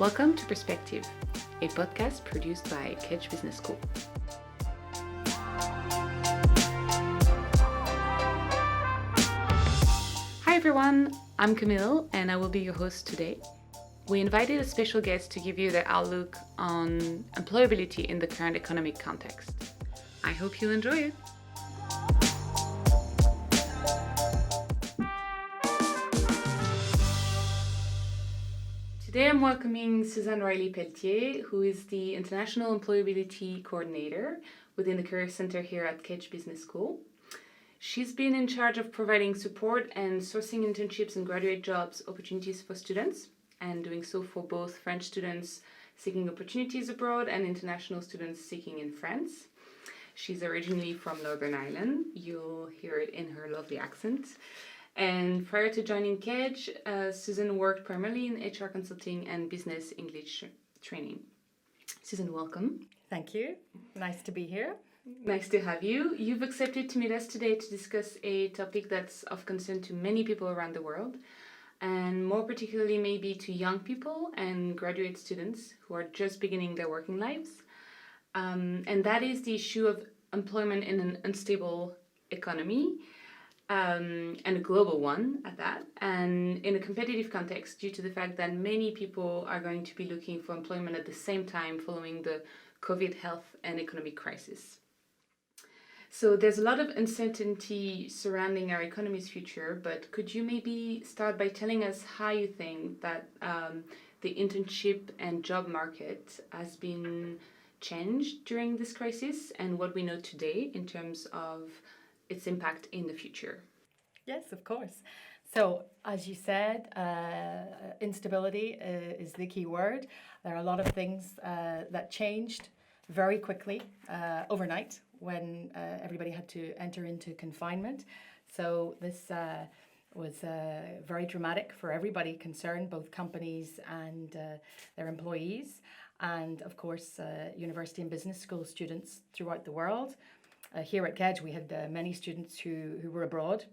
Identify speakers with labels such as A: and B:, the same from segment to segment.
A: Welcome to Perspective, a podcast produced by KEDGE Business School. Hi everyone, I'm Camille and I will be your host today. We invited a special guest to give you their outlook on employability in the current economic context. I hope you'll enjoy it. Today I'm welcoming Suzanne Reilly-Pelletier, who is the International Employability Coordinator within the Career Center here at KEDGE Business School. She's been in charge of providing support and sourcing internships and graduate jobs opportunities for students, and doing so for both French students seeking opportunities abroad and international students seeking in France. She's originally from Northern Ireland. You'll hear it in her lovely accent. And prior to joining KEDGE, Susan worked primarily in HR consulting and business English training. Susan, welcome.
B: Thank you. Nice to be here.
A: Nice to have you. You've accepted to meet us today to discuss a topic that's of concern to many people around the world, and more particularly maybe to young people and graduate students who are just beginning their working lives. And that is the issue of employment in an unstable economy. And a global one at that, and in a competitive context due to the fact that many people are going to be looking for employment at the same time following the COVID health and economic crisis. So there's a lot of uncertainty surrounding our economy's future, but could you maybe start by telling us how you think that the internship and job market has been changed during this crisis and what we know today in terms of its impact in the future?
B: Yes, of course. So, as you said, instability is the key word. There are a lot of things that changed very quickly overnight when everybody had to enter into confinement. So this was very dramatic for everybody concerned, both companies and their employees, and of course university and business school students throughout the world. Here at KEDGE, we had many students who were abroad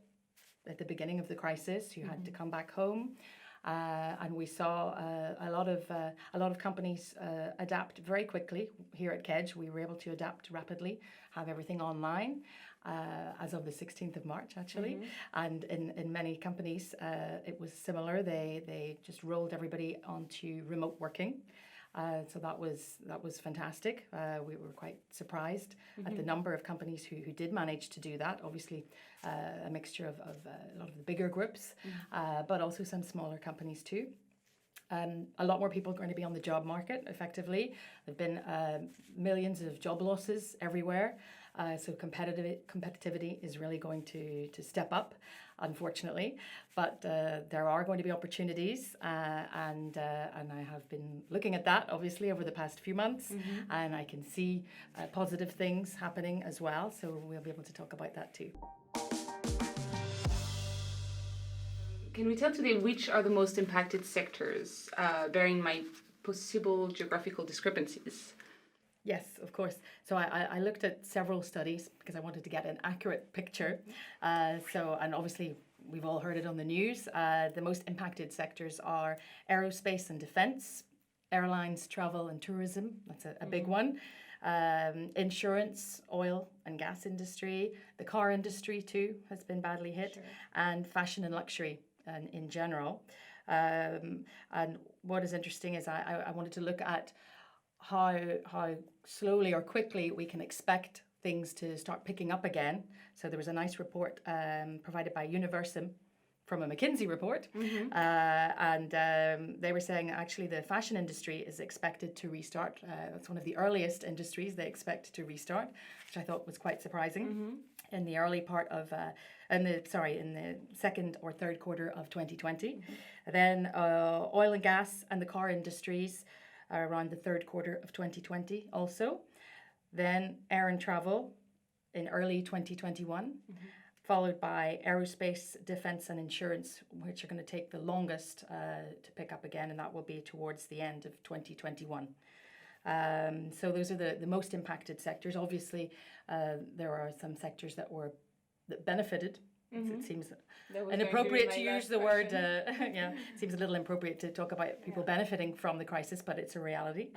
B: at the beginning of the crisis, who had to come back home, and we saw a lot of companies adapt very quickly. Here at KEDGE, we were able to adapt rapidly, have everything online as of the 16th of March, actually. And in many companies, it was similar. They just rolled everybody onto remote working. So that was fantastic. We were quite surprised at the number of companies who did manage to do that. Obviously, a mixture of a lot of the bigger groups, but also some smaller companies too. A lot more people are going to be on the job market effectively. There have been millions of job losses everywhere. So competitivity is really going to step up, unfortunately. But there are going to be opportunities, and I have been looking at that, obviously, over the past few months, and I can see positive things happening as well. So we'll be able to talk about that too.
A: Can we tell today which are the most impacted sectors, bearing in mind possible geographical discrepancies?
B: Yes, of course. So I looked at several studies because I wanted to get an accurate picture. And obviously we've all heard it on the news. The most impacted sectors are aerospace and defense, airlines, travel and tourism. That's a big one. Insurance, oil and gas industry, the car industry too has been badly hit, and fashion and luxury in general. And what is interesting is I wanted to look at how slowly or quickly we can expect things to start picking up again. So there was a nice report provided by Universum from a McKinsey report, and they were saying actually the fashion industry is expected to restart. It's one of the earliest industries they expect to restart, which I thought was quite surprising. In the early part of, in the second or third quarter of 2020. Then oil and gas and the car industries around the third quarter of 2020 also. Then air and travel in early 2021, followed by aerospace, defense and insurance, which are going to take the longest to pick up again, and that will be towards the end of 2021. So those are the most impacted sectors. Obviously, there are some sectors that benefited It seems
A: That was
B: inappropriate
A: going
B: to
A: be my
B: use
A: last
B: the word,
A: question.
B: yeah, it seems a little inappropriate to talk about people benefiting from the crisis, but it's a reality.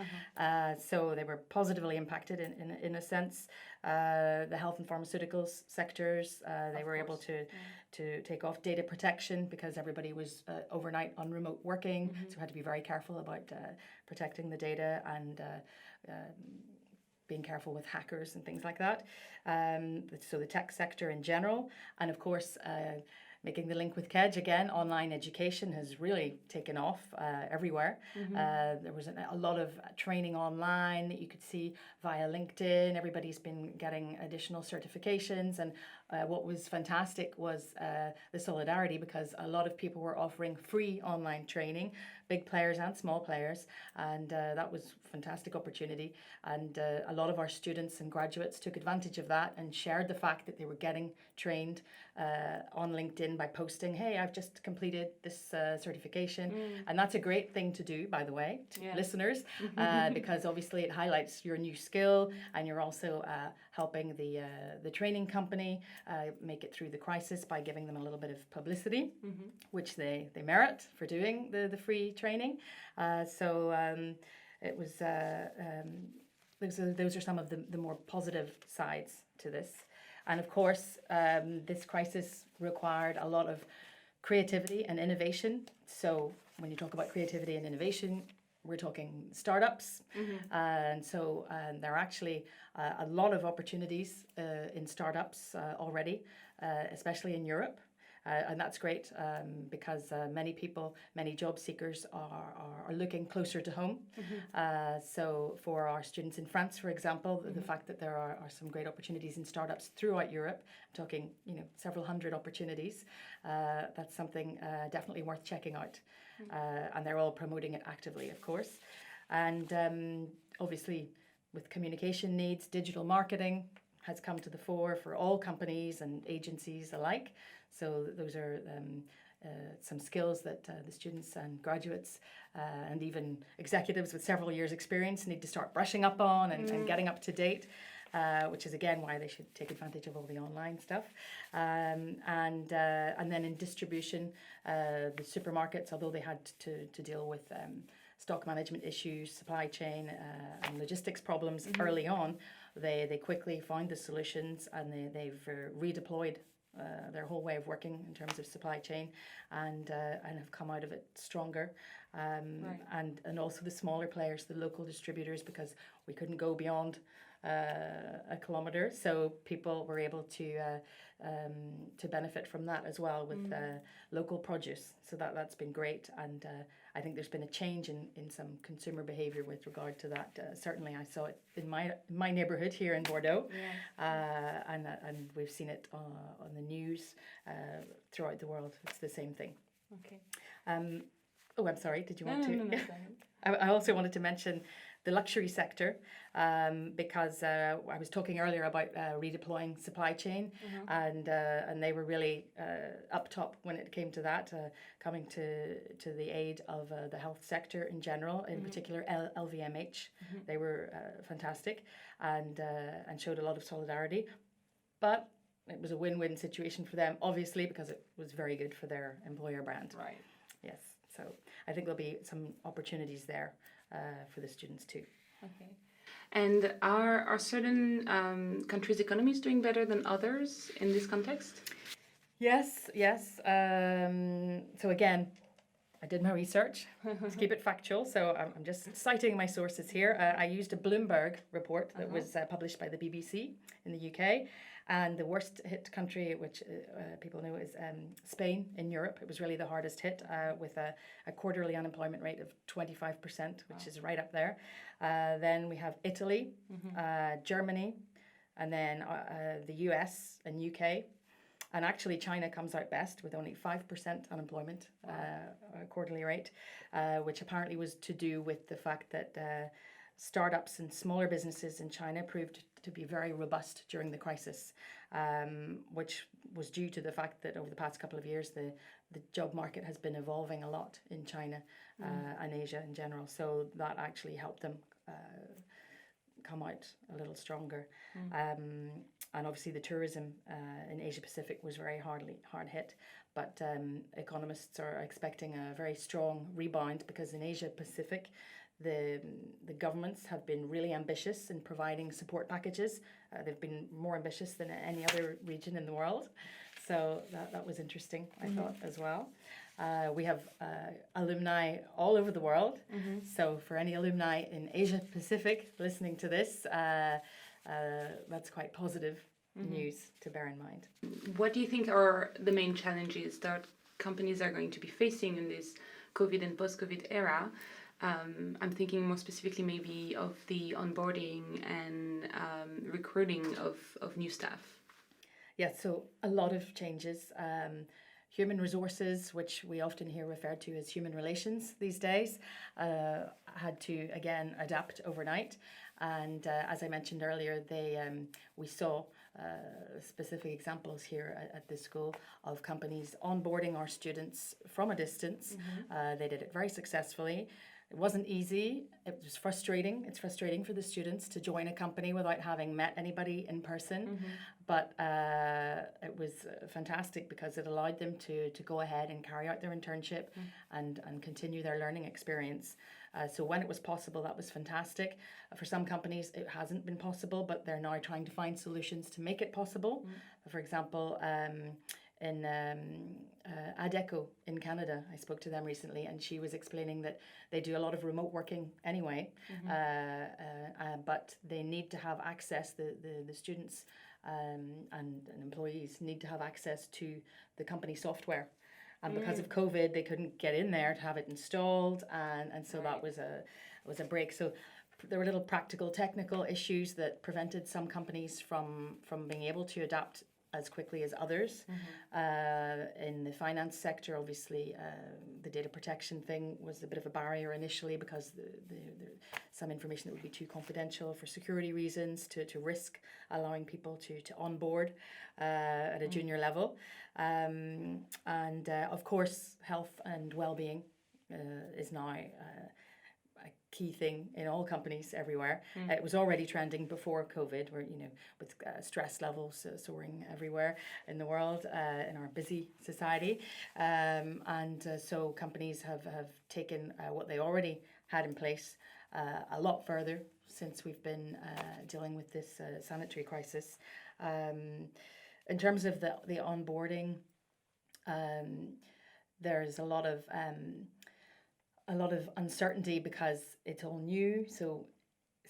B: So they were positively impacted in a sense. The health and pharmaceuticals sectors, they were able to take off data protection because everybody was overnight on remote working, so we had to be very careful about protecting the data and being careful with hackers and things like that. So the tech sector in general, and of course, making the link with KEDGE again, online education has really taken off everywhere. There was a lot of training online that you could see via LinkedIn. Everybody's been getting additional certifications, and what was fantastic was the solidarity, because a lot of people were offering free online training, big players and small players, and that was a fantastic opportunity. And a lot of our students and graduates took advantage of that and shared the fact that they were getting trained on LinkedIn by posting, hey, I've just completed this certification. And that's a great thing to do, by the way, to listeners, because obviously it highlights your new skill, and you're also helping the training company make it through the crisis by giving them a little bit of publicity, which they merit for doing the free training. It was those are some of the more positive sides to this. And of course, this crisis required a lot of creativity and innovation. So when you talk about creativity and innovation, we're talking startups. And so there are actually a lot of opportunities in startups already, especially in Europe. And that's great because many job seekers are looking closer to home. So for our students in France, for example, the fact that there are some great opportunities in startups throughout Europe, I'm talking several hundred opportunities, that's something definitely worth checking out. And they're all promoting it actively, of course. And obviously, with communication needs, digital marketing has come to the fore for all companies and agencies alike. So those are some skills that the students and graduates and even executives with several years' experience need to start brushing up on and getting up to date, which is again why they should take advantage of all the online stuff. And then in distribution, the supermarkets, although they had to deal with stock management issues, supply chain and logistics problems early on, they quickly found the solutions, and they've redeployed their whole way of working in terms of supply chain, and have come out of it stronger. And also the smaller players, the local distributors, because we couldn't go beyond a kilometre, so people were able to benefit from that as well with local produce. So that's been great, and I think there's been a change in some consumer behaviour with regard to that. Certainly, I saw it in my neighbourhood here in Bordeaux, and we've seen it on the news throughout the world. It's the same thing.
A: Okay.
B: I'm sorry. Did you want to?
A: No,
B: I also wanted to mention the luxury sector, because I was talking earlier about redeploying supply chain, and they were really up top when it came to that, coming to the aid of the health sector in general, in particular LVMH. They were fantastic and showed a lot of solidarity, but it was a win-win situation for them, obviously, because it was very good for their employer brand.
A: Right.
B: Yes. So I think there'll be some opportunities there for the students too.
A: Okay. And are certain countries' economies doing better than others in this context?
B: Yes. So again, I did my research to keep it factual. So I'm just citing my sources here. I used a Bloomberg report that was published by the BBC in the UK. And the worst hit country, which people know, is Spain in Europe. It was really the hardest hit, with a quarterly unemployment rate of 25%, which is right up there. Then we have Italy, Germany, and then the US and UK. And actually, China comes out best with only 5% unemployment quarterly rate, which apparently was to do with the fact that startups and smaller businesses in China proved to be very robust during the crisis, which was due to the fact that over the past couple of years, the job market has been evolving a lot in China and Asia in general. So that actually helped them come out a little stronger. And obviously the tourism in Asia Pacific was very hard hit, but economists are expecting a very strong rebound because in Asia Pacific the governments have been really ambitious in providing support packages. They've been more ambitious than any other region in the world. So that was interesting, I thought, as well. We have alumni all over the world. So for any alumni in Asia Pacific listening to this, that's quite positive news to bear in mind.
A: What do you think are the main challenges that companies are going to be facing in this COVID and post-COVID era? I'm thinking more specifically maybe of the onboarding and recruiting of new staff.
B: Yeah, so a lot of changes. Human resources, which we often hear referred to as human relations these days, had to again adapt overnight. And as I mentioned earlier, we saw specific examples here at this school of companies onboarding our students from a distance. They did it very successfully. It wasn't easy. It was frustrating. It's frustrating for the students to join a company without having met anybody in person. But it was fantastic because it allowed them to go ahead and carry out their internship and continue their learning experience. So when it was possible, that was fantastic. For some companies, it hasn't been possible, but they're now trying to find solutions to make it possible. For example, in Adecco in Canada, I spoke to them recently, and she was explaining that they do a lot of remote working anyway, but they need to have access, the students and employees need to have access to the company software. And because of COVID, they couldn't get in there to have it installed, and so that was a break. So there were little practical, technical issues that prevented some companies from being able to adapt as quickly as others. In the finance sector, obviously, the data protection thing was a bit of a barrier initially because some information that would be too confidential for security reasons to risk allowing people to onboard at a junior level. And of course, health and well-being is now a key thing in all companies everywhere. It was already trending before COVID, where with stress levels soaring everywhere in the world in our busy society, and so companies have taken what they already had in place a lot further since we've been dealing with this sanitary crisis. In terms of the onboarding, there's a lot of uncertainty because it's all new. So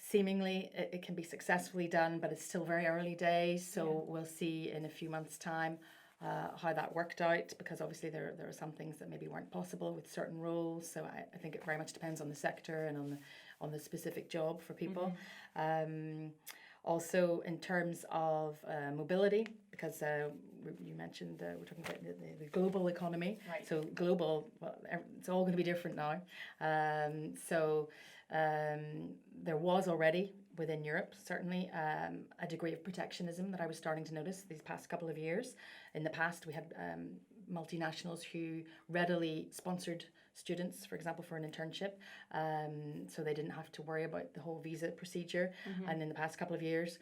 B: seemingly it can be successfully done, but it's still very early days. So we'll see in a few months' time how that worked out, because obviously there are some things that maybe weren't possible with certain roles. So I think it very much depends on the sector and on the specific job for people. Also, in terms of mobility, because you mentioned we're talking about the global economy. Right. So global, it's all going to be different now. There was already within Europe, certainly, a degree of protectionism that I was starting to notice these past couple of years. In the past, we had multinationals who readily sponsored students, for example, for an internship, so they didn't have to worry about the whole visa procedure. And in the past couple of years,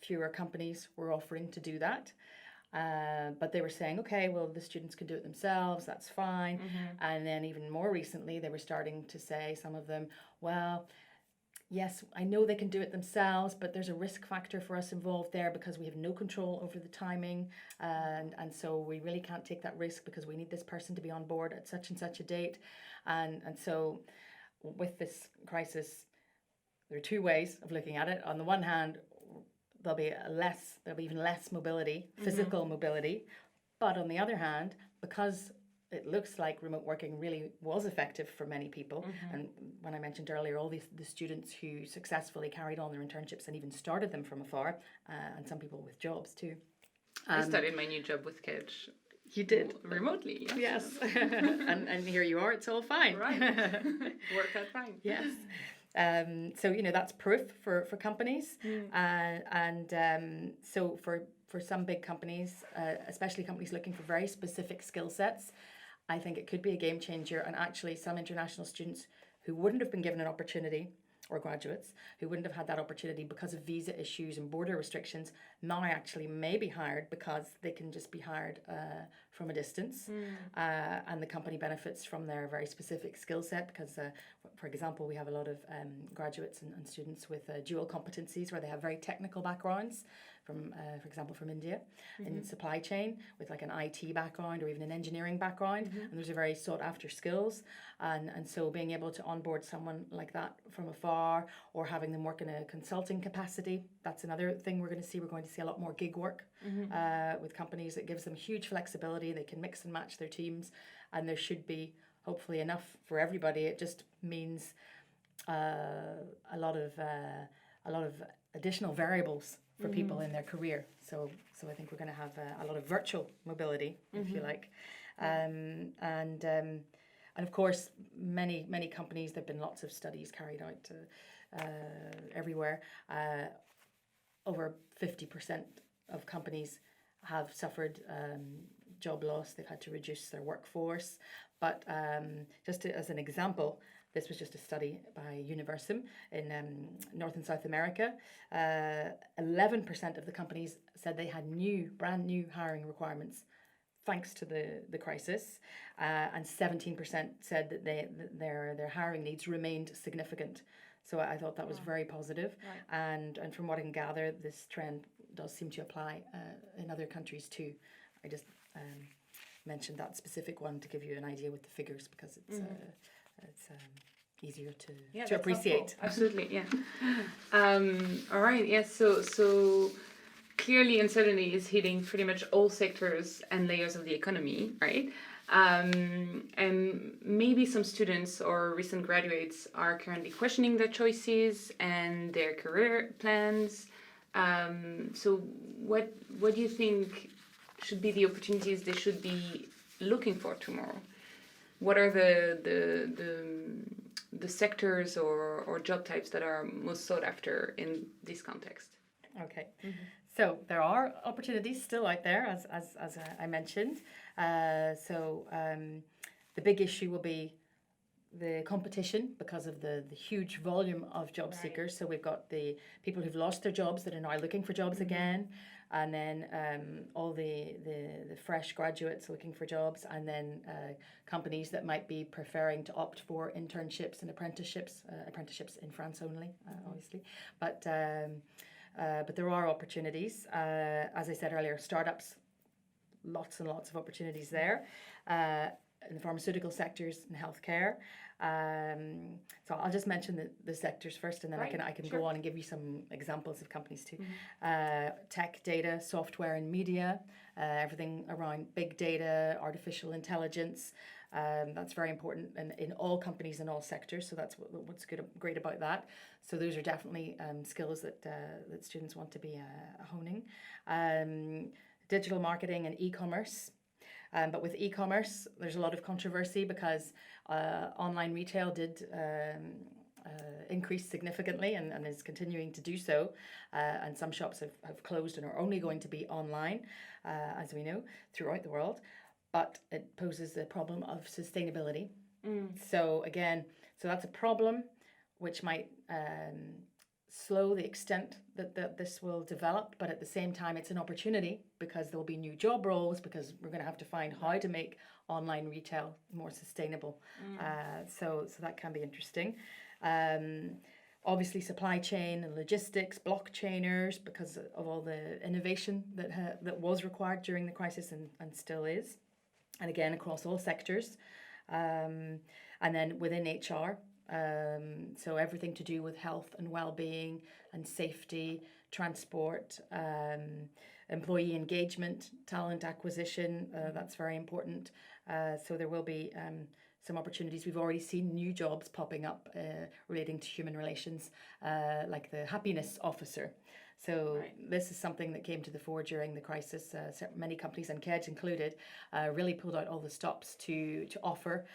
B: fewer companies were offering to do that. But they were saying, okay, well, the students can do it themselves, that's fine. And then even more recently, they were starting to say, some of them, well, yes, I know they can do it themselves, but there's a risk factor for us involved there because we have no control over the timing. And so we really can't take that risk because we need this person to be on board at such and such a date. And so with this crisis, there are two ways of looking at it. On the one hand, there'll be even less mobility, physical mobility. But on the other hand, because it looks like remote working really was effective for many people. And when I mentioned earlier, all the students who successfully carried on their internships and even started them from afar, and some people with jobs too.
A: I started my new job with KEDGE.
B: You did?
A: Remotely,
B: yes. and here you are, it's all fine.
A: Right. Worked out fine.
B: Yes. So, that's proof for companies. So for some big companies, especially companies looking for very specific skill sets, I think it could be a game changer. And actually some international students who wouldn't have been given an opportunity or graduates who wouldn't have had that opportunity because of visa issues and border restrictions now actually may be hired because they can just be hired from a distance. And the company benefits from their very specific skill set because, for example, we have a lot of graduates and students with dual competencies where they have very technical backgrounds from, for example, from India in supply chain with like an IT background or even an engineering background. And those are very sought after skills. And so being able to onboard someone like that from afar or having them work in a consulting capacity, that's another thing we're going to see. We're going to see a lot more gig work with companies that gives them huge flexibility. They can mix and match their teams, and there should be hopefully enough for everybody. It just means a lot of additional variables for people in their career. So I think we're going to have a lot of virtual mobility, if you like, and of course many companies. There've been lots of studies carried out everywhere. Over 50% of companies have suffered job loss. They've had to reduce their workforce. But as an example, this was just a study by Universum in North and South America. 11% of the companies said they had brand new hiring requirements thanks to the crisis, and 17% said that their hiring needs remained significant. So I thought that was very positive. Right. And from what I can gather, this trend does seem to apply in other countries too. I just mentioned that specific one to give you an idea with the figures because it's easier to appreciate.
A: Helpful. Absolutely, yeah. All right, yes. So clearly uncertainty is hitting pretty much all sectors and layers of the economy, right? And maybe some students or recent graduates are currently questioning their choices and their career plans. So what do you think should be the opportunities they should be looking for tomorrow? What are the sectors or job types that are most sought after in this context?
B: Okay. So there are opportunities still out there, as I mentioned. The big issue will be the competition because of the huge volume of job seekers. So we've got the people who've lost their jobs that are now looking for jobs again, and then all the fresh graduates looking for jobs, and then companies that might be preferring to opt for internships and apprenticeships in France only, obviously. But there are opportunities. As I said earlier, startups, lots and lots of opportunities there. In the pharmaceutical sectors and healthcare. So I'll just mention the sectors first, and then I can go on and give you some examples of companies too. Tech, data, software and media, everything around big data, artificial intelligence. That's very important in all companies in all sectors. So that's what's great about that. So those are definitely skills that students want to be honing. Digital marketing and e-commerce. But with e-commerce, there's a lot of controversy because online retail did increase significantly and is continuing to do so. And some shops have closed and are only going to be online, as we know, throughout the world. But it poses the problem of sustainability. So that's a problem which might slow the extent that this will develop, but at the same time it's an opportunity because there'll be new job roles, because we're going to have to find how to make online retail more sustainable. So that can be interesting. Obviously supply chain and logistics, blockchainers, because of all the innovation that was required during the crisis and still is, and again across all sectors. And then within HR, so everything to do with health and well-being and safety, transport, employee engagement, talent acquisition, that's very important. So there will be some opportunities. We've already seen new jobs popping up relating to human relations, like the happiness officer. So this is something that came to the fore during the crisis. Many companies, and KEDGE included, really pulled out all the stops to offer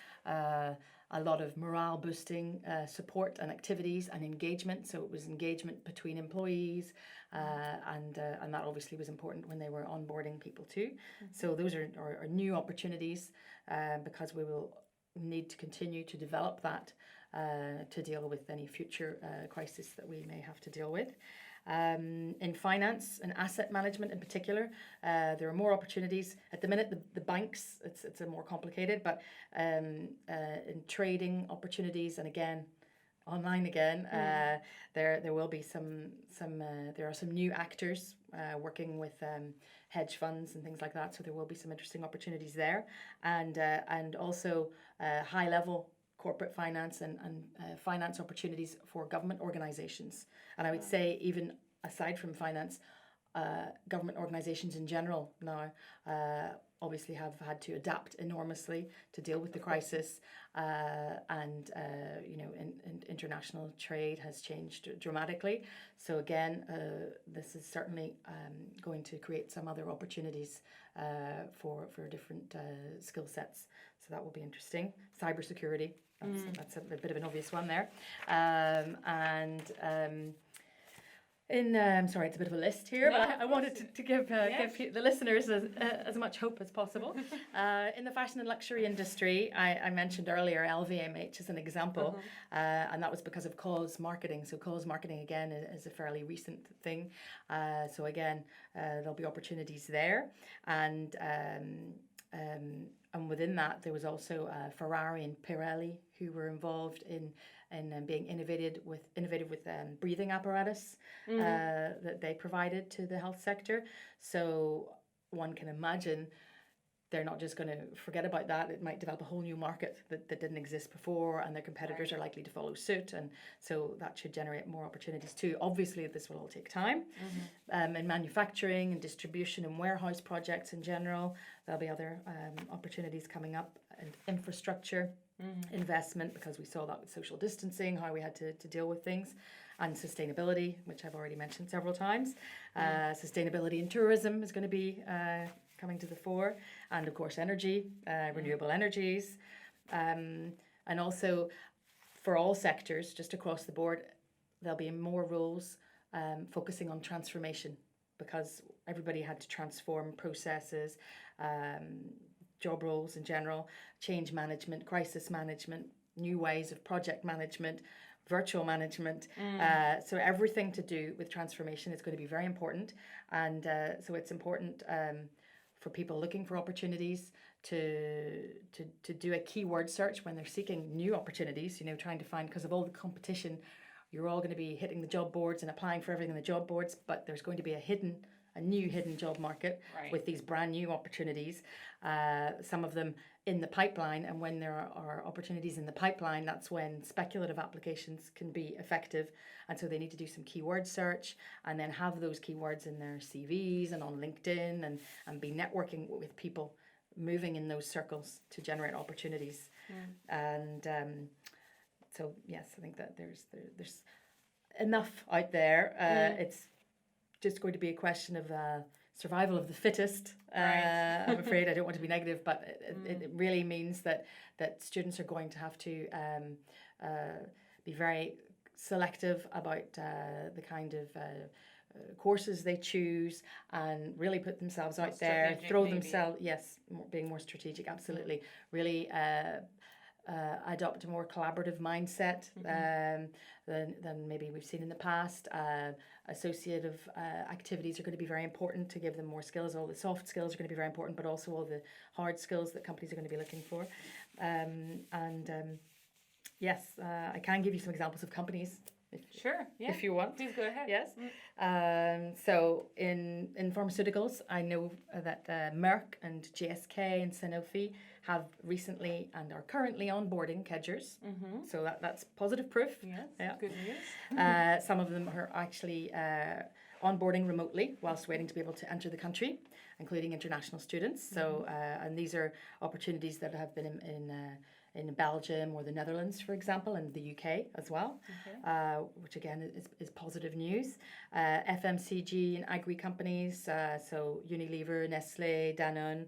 B: a lot of morale boosting support and activities and engagement. So it was engagement between employees, and that obviously was important when they were onboarding people too. So those are new opportunities because we will need to continue to develop that to deal with any future crisis that we may have to deal with. In finance and asset management in particular, there are more opportunities. At the minute, the banks, it's a more complicated, but in trading opportunities, and again, online again, there will be there are some new actors working with hedge funds and things like that, so there will be some interesting opportunities there, and also high level corporate finance and finance opportunities for government organizations. And I would say, even aside from finance, government organizations in general now obviously have had to adapt enormously to deal with the crisis, and international trade has changed dramatically. So again, this is certainly going to create some other opportunities for different skill sets. So that will be interesting. Cybersecurity, that's a bit of an obvious one there, sorry, it's a bit of a list here, but I wanted to give the listeners as much hope as possible. In the fashion and luxury industry, I mentioned earlier LVMH as an example, and that was because of cause marketing. So cause marketing, again, is a fairly recent thing. So again, there'll be opportunities there. And within that, there was also Ferrari and Pirelli who were involved in being innovative with breathing apparatus that they provided to the health sector. So one can imagine they're not just going to forget about that. It might develop a whole new market that didn't exist before, and their competitors are likely to follow suit. And so that should generate more opportunities too. Obviously, this will all take time. In manufacturing and distribution and warehouse projects in general, there'll be other opportunities coming up, and infrastructure investment, because we saw that with social distancing, how we had to deal with things, and sustainability, which I've already mentioned several times. Sustainability in tourism is going to be coming to the fore, and of course energy, renewable energies, and also for all sectors, just across the board, there'll be more roles focusing on transformation, because everybody had to transform processes, job roles in general, change management, crisis management, new ways of project management, virtual management. So everything to do with transformation is going to be very important. And so it's important for people looking for opportunities to do a keyword search when they're seeking new opportunities, trying to find, because of all the competition, you're all going to be hitting the job boards and applying for everything in the job boards, but there's going to be a new hidden job market with these brand new opportunities, some of them in the pipeline. And when there are opportunities in the pipeline, that's when speculative applications can be effective. And so they need to do some keyword search, and then have those keywords in their CVs and on LinkedIn, and be networking with people moving in those circles to generate opportunities. And so yes, I think that there's enough out there. It's just going to be a question of survival of the fittest. I'm afraid. I don't want to be negative, but it really means that students are going to have to be very selective about the kind of courses they choose, and really put themselves out there, throw themselves, being more strategic, absolutely. Really adopt a more collaborative mindset than maybe we've seen in the past. Associative activities are going to be very important to give them more skills. All the soft skills are going to be very important, but also all the hard skills that companies are going to be looking for. Yes, I can give you some examples of companies. If you want.
A: Please go ahead.
B: Yes. So in pharmaceuticals, I know that Merck and GSK and Sanofi have recently and are currently onboarding KEDGErs. So that's positive proof.
A: Yes, good news.
B: Some of them are actually onboarding remotely whilst waiting to be able to enter the country, including international students. So and these are opportunities that have been in Belgium or the Netherlands, for example, and the UK as well, which again is positive news. FMCG and agri companies, so Unilever, Nestle, Danone,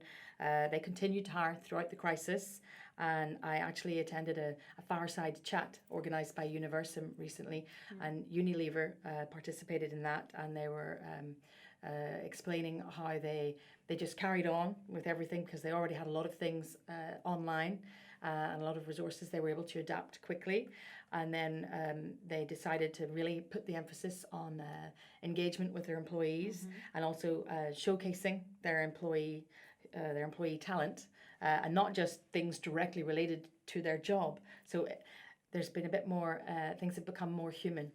B: they continued to hire throughout the crisis. And I actually attended a fireside chat organised by Universum recently, and Unilever participated in that, and they were explaining how they just carried on with everything, because they already had a lot of things online. and a lot of resources. They were able to adapt quickly. And then they decided to really put the emphasis on engagement with their employees and also showcasing their employee talent and not just things directly related to their job. So there's been a bit more, things have become more human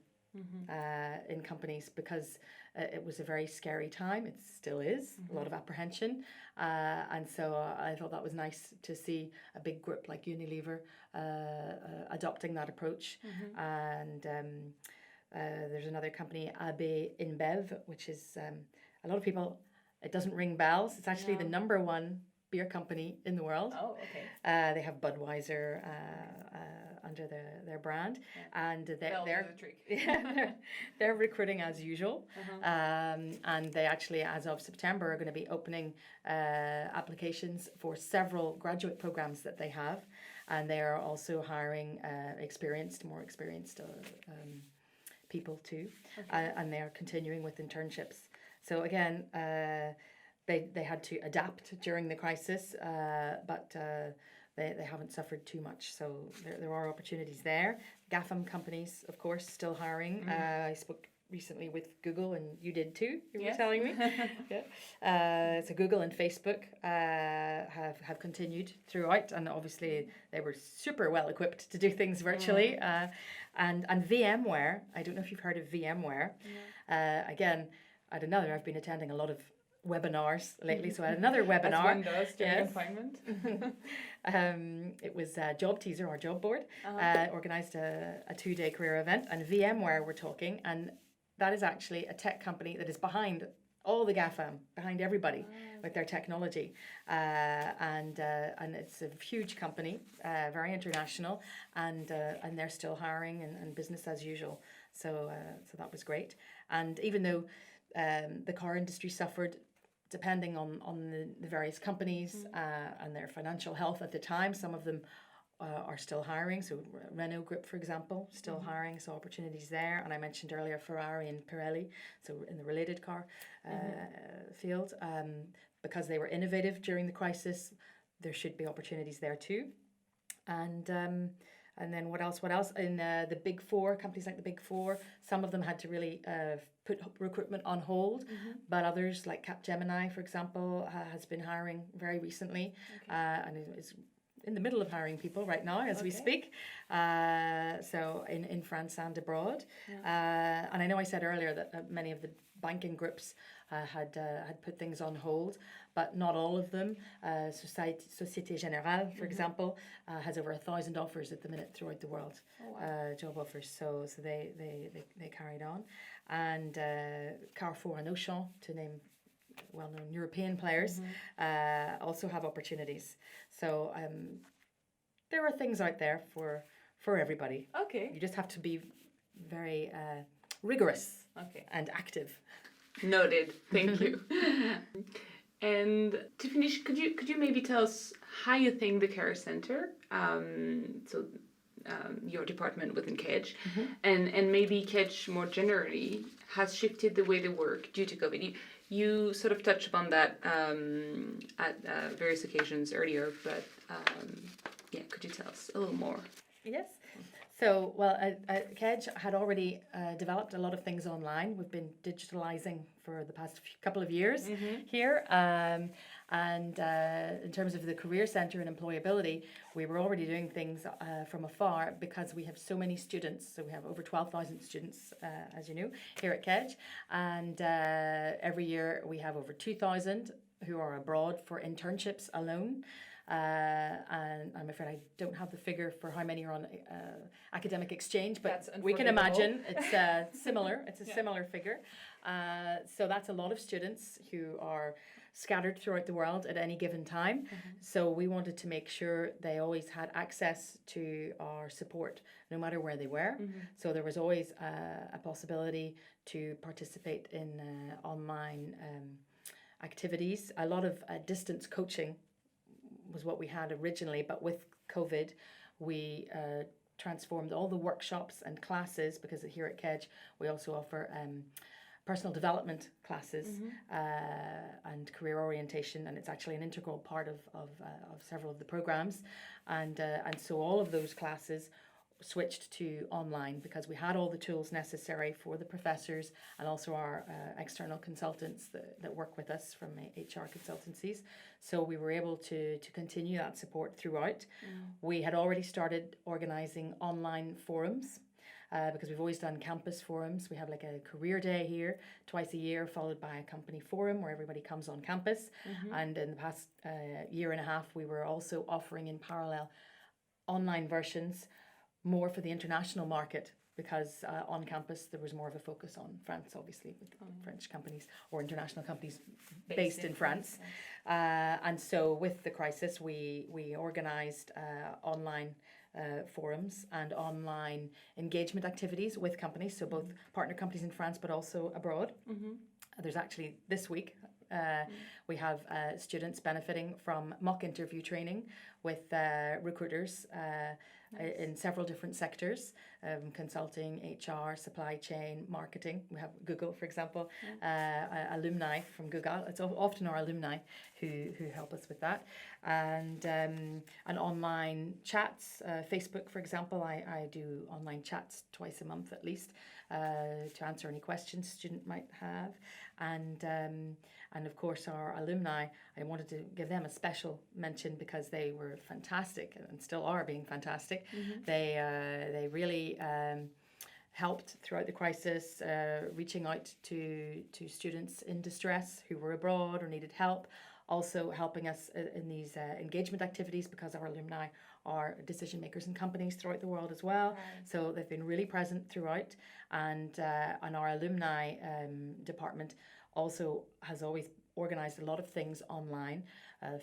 B: in companies because it was a very scary time. It still is, a lot of apprehension. And so I thought that was nice to see a big group like Unilever adopting that approach. And there's another company, AB InBev, which is a lot of people, it doesn't ring bells. It's actually the number one beer company in the world.
A: Oh, okay.
B: They have Budweiser under their brand, and they're recruiting as usual. And they actually, as of September, are going to be opening applications for several graduate programs that they have, and they are also hiring more experienced people too, and they are continuing with internships. So again, they had to adapt during the crisis, but they haven't suffered too much. So there are opportunities there. GAFAM companies, of course, still hiring. I spoke recently with Google, and you did too, you were telling me. So Google and Facebook have continued throughout, and obviously they were super well equipped to do things virtually. And VMware, I don't know if you've heard of VMware. Again, I've been attending a lot of webinars lately, so I had another webinar.
A: As one does during appointment.
B: It was Job Teaser, our job board, organised a 2-day career event, and VMware were talking, and that is actually a tech company that is behind all the GAFAM, behind everybody with their technology, and it's a huge company, very international, and they're still hiring and business as usual. So that was great. And even though the car industry suffered, depending on the various companies and their financial health at the time, some of them are still hiring. So Renault Group, for example, still hiring, so opportunities there. And I mentioned earlier Ferrari and Pirelli, so in the related car field. Because they were innovative during the crisis, there should be opportunities there too. And then what else? In the Big Four, companies like the Big Four, some of them had to really put recruitment on hold, but others like Capgemini, for example, has been hiring very recently, and is in the middle of hiring people right now as we speak. So in France and abroad. And I know I said earlier that many of the banking groups had put things on hold, but not all of them. Société Générale, for example, has over 1,000 offers at the minute throughout the world, job offers. So they carried on, and Carrefour and Auchan, to name well-known European players, also have opportunities. So there are things out there for everybody.
A: Okay.
B: You just have to be very rigorous and active.
A: Noted. Thank you. And to finish, could you maybe tell us how you think the Care Center, your department within KEDGE, and maybe KEDGE more generally, has shifted the way they work due to COVID? You sort of touched upon that at various occasions earlier, but could you tell us a little more?
B: Yes. So, KEDGE had already developed a lot of things online. We've been digitalizing for the past couple of years here. And in terms of the Career Centre and Employability, we were already doing things from afar because we have so many students. So we have over 12,000 students, as you know, here at KEDGE. And every year we have over 2,000 who are abroad for internships alone. And I'm afraid I don't have the figure for how many are on academic exchange, but we can imagine it's similar. It's a similar figure. So that's a lot of students who are scattered throughout the world at any given time. So we wanted to make sure they always had access to our support, no matter where they were. So there was always a possibility to participate in online activities. A lot of distance coaching was what we had originally, but with COVID, we transformed all the workshops and classes, because here at KEDGE we also offer personal development classes and career orientation, and it's actually an integral part of several of the programs, and so all of those classes switched to online because we had all the tools necessary for the professors and also our external consultants that work with us from HR consultancies. So we were able to continue that support throughout. We had already started organising online forums because we've always done campus forums. We have like a career day here twice a year, followed by a company forum where everybody comes on campus. And in the past year and a half, we were also offering in parallel online versions more for the international market because on campus there was more of a focus on France, obviously, with French companies or international companies based in France. And so with the crisis, we organised online forums and online engagement activities with companies, so both partner companies in France but also abroad. There's actually this week we have students benefiting from mock interview training with recruiters in several different sectors, consulting, HR, supply chain, marketing. We have Google, for example, alumni from Google. It's often our alumni who help us with that. And online chats, Facebook, for example, I do online chats twice a month at least to answer any questions a student might have. And of course our alumni, I wanted to give them a special mention because they were fantastic and still are being fantastic. They really helped throughout the crisis, reaching out to students in distress who were abroad or needed help, also helping us in these engagement activities because our alumni are decision makers in companies throughout the world as well. Right. So they've been really present throughout, and our alumni department also has always organised a lot of things online,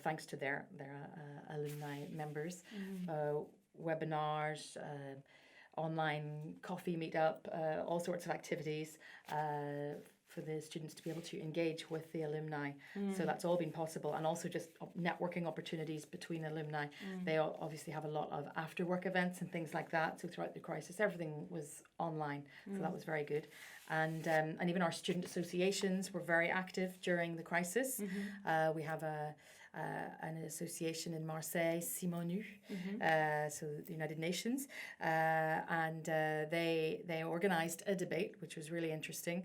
B: thanks to their alumni members, webinars, online coffee meetup, all sorts of activities for the students to be able to engage with the alumni. So that's all been possible, and also just networking opportunities between alumni. They obviously have a lot of after work events and things like that. So throughout the crisis, everything was online. So that was very good. And even our student associations were very active during the crisis. We have an association in Marseille, Suivez-nous, so the United Nations, and they organised a debate which was really interesting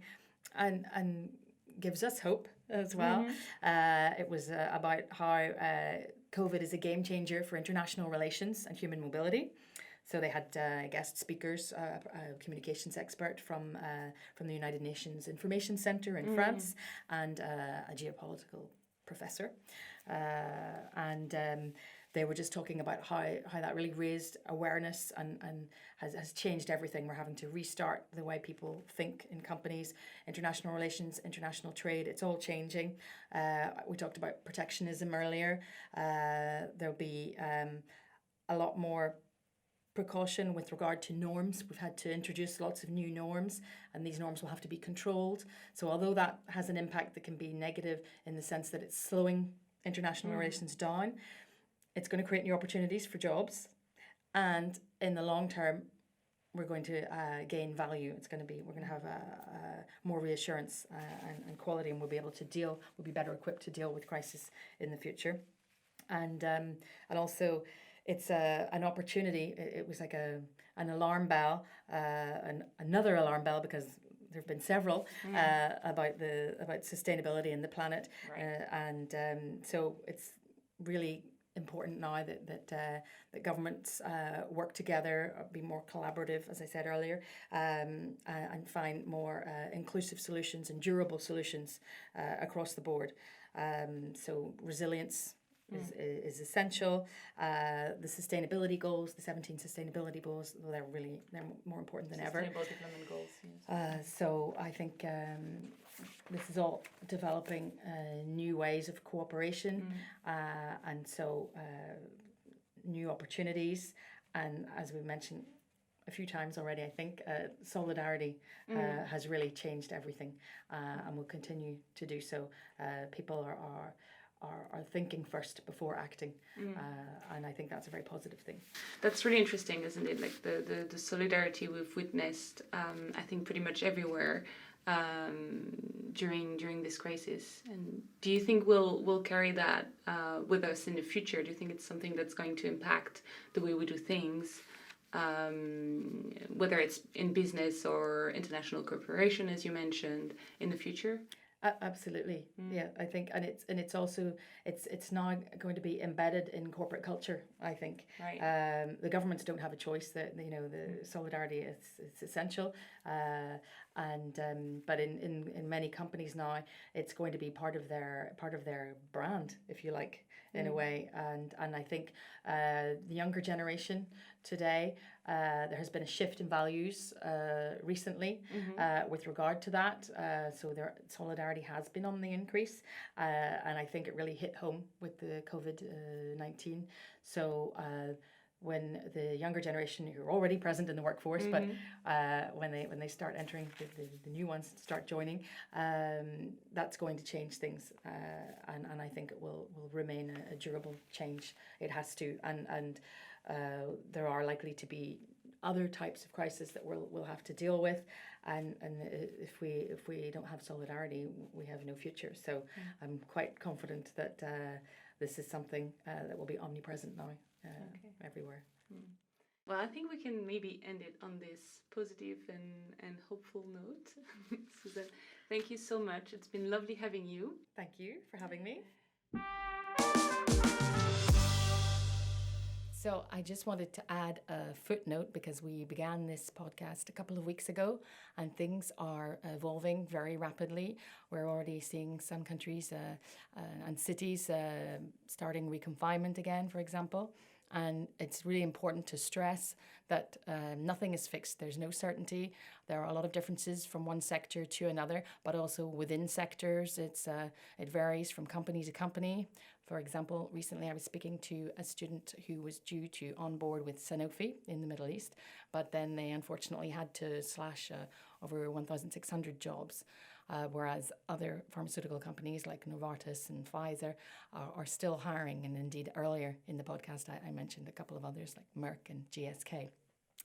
B: and gives us hope as well. It was about how COVID is a game changer for international relations and human mobility. So they had guest speakers, a communications expert from the United Nations Information Centre in France, and a geopolitical professor. And they were just talking about how that really raised awareness and has changed everything. We're having to restart the way people think in companies, international relations, international trade. It's all changing. We talked about protectionism earlier. There'll be a lot more precaution with regard to norms. We've had to introduce lots of new norms, and these norms will have to be controlled. So although that has an impact that can be negative in the sense that it's slowing international relations down, it's going to create new opportunities for jobs, and in the long term we're going to gain value. We're going to have more reassurance and quality, and we'll be better equipped to deal with crisis in the future. And also it's an opportunity. It was like an alarm bell, another alarm bell, because there have been several about sustainability and the planet, right. So it's really important now that governments work together, be more collaborative, as I said earlier, and find more inclusive solutions and durable solutions across the board. So resilience is essential. The sustainability goals, the 17 sustainability goals, they're more important than ever.
A: Sustainable development goals. Yes.
B: So I think this is all developing new ways of cooperation, and so new opportunities. And as we mentioned a few times already, I think solidarity has really changed everything, and will continue to do so. People are thinking first before acting, and I think that's a very positive thing.
A: That's really interesting, isn't it? Like the solidarity we've witnessed, I think pretty much everywhere during this crisis. And do you think we'll carry that with us in the future? Do you think it's something that's going to impact the way we do things, whether it's in business or international cooperation, as you mentioned, in the future?
B: Absolutely, yeah. I think, and it's also it's now going to be embedded in corporate culture. I think
A: Right.
B: the governments don't have a choice. That the solidarity is essential, but in many companies now, it's going to be part of their brand, if you like, in a way. And I think the younger generation today, there has been a shift in values recently with regard to that. So their solidarity has been on the increase, and I think it really hit home with the COVID-19. So when the younger generation who are already present in the workforce, but when they start entering, the new ones start joining, that's going to change things, and I think it will remain a durable change. It has to, and there are likely to be other types of crisis that we'll have to deal with, and if we don't have solidarity, we have no future. So I'm quite confident that this is something that will be omnipresent now, everywhere.
A: Well, I think we can maybe end it on this positive and hopeful note. Suzanne, thank you so much. It's been lovely having you.
B: Thank you for having me. So I just wanted to add a footnote, because we began this podcast a couple of weeks ago and things are evolving very rapidly. We're already seeing some countries and cities starting reconfinement again, for example. And it's really important to stress that nothing is fixed. There's no certainty. There are a lot of differences from one sector to another, but also within sectors. It varies from company to company. For example, recently I was speaking to a student who was due to onboard with Sanofi in the Middle East, but then they unfortunately had to slash over 1,600 jobs. Whereas other pharmaceutical companies like Novartis and Pfizer are still hiring. And indeed, earlier in the podcast, I mentioned a couple of others like Merck and GSK.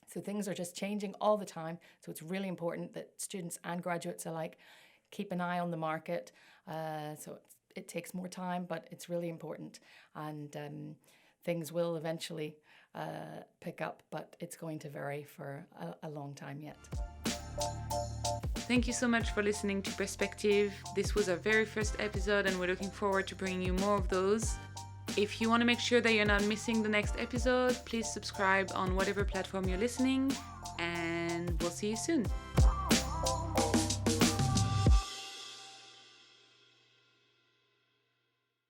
B: So things are just changing all the time. So it's really important that students and graduates alike keep an eye on the market. So it takes more time, but it's really important. And things will eventually pick up, but it's going to vary for a long time yet.
A: Thank you so much for listening to Perspective. This was our very first episode and we're looking forward to bringing you more of those. If you want to make sure that you're not missing the next episode, please subscribe on whatever platform you're listening, and we'll see you soon.